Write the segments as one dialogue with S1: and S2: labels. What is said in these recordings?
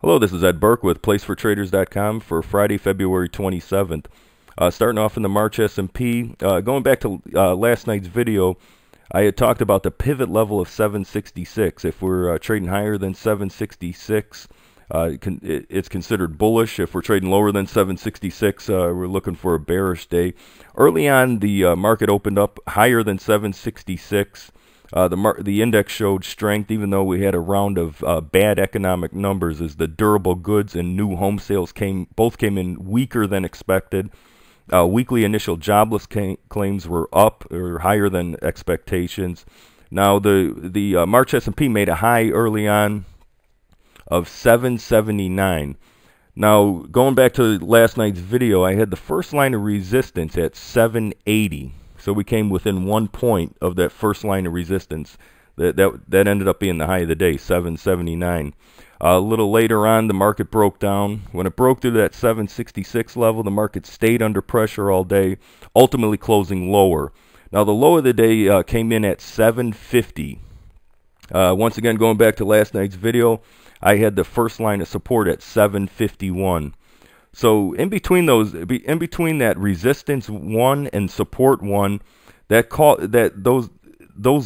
S1: Hello, this is Ed Burke with PlaceForTraders.com for Friday, February 27th. Starting off in the March S&P, going back to last night's video, I had talked about the pivot level of 766. If we're trading higher than 766, it's considered bullish. If we're trading lower than 766, we're looking for a bearish day. Early on, the market opened up higher than 766. The index showed strength, even though we had a round of bad economic numbers, as the durable goods and new home sales both came in weaker than expected. Weekly initial jobless claims were up or higher than expectations. Now the March S&P made a high early on of 779. Now going back to last night's video, I had the first line of resistance at 780. So we came within 1 point of that first line of resistance. That ended up being the high of the day, 779. A little later on, the market broke down. When it broke through that 766 level, the market stayed under pressure all day, ultimately closing lower. Now the low of the day came in at 750. Once again, going back to last night's video, I had the first line of support at 751. So in between that resistance 1 and support 1, those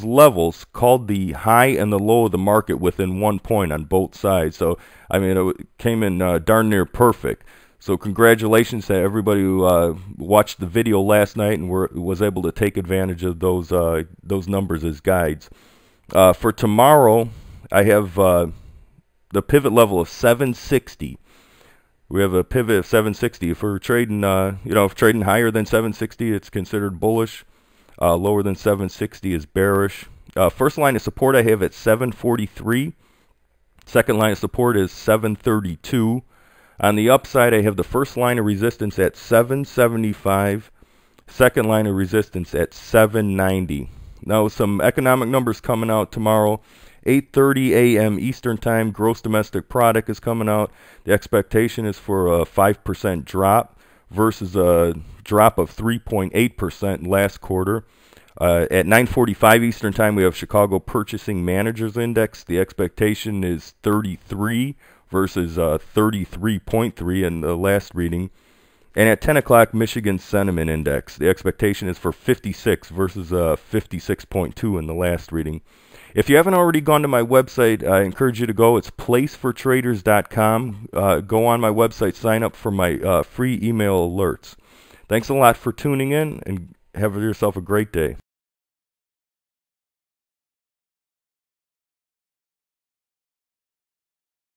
S1: levels called the high and the low of the market within 1 point on both sides. So I mean, it came in darn near perfect. So congratulations to everybody who watched the video last night and was able to take advantage of those numbers as guides. For tomorrow, I have the pivot level of 760. We have a pivot of 760. If we're trading, if trading higher than 760, it's considered bullish. Lower than 760 is bearish. First line of support I have at 743. Second line of support is 732. On the upside, I have the first line of resistance at 775. Second line of resistance at 790. Now, some economic numbers coming out tomorrow. 8:30 a.m. Eastern Time, gross domestic product is coming out. The expectation is for a 5% drop versus a drop of 3.8% last quarter. At 9:45 Eastern Time, we have Chicago Purchasing Managers Index. The expectation is 33 versus 33.3 in the last reading. And at 10 o'clock, Michigan Sentiment Index. The expectation is for 56 versus 56.2 in the last reading. If you haven't already gone to my website, I encourage you to go. It's placefortraders.com. Go on my website, sign up for my free email alerts. Thanks a lot for tuning in, and have yourself a great day.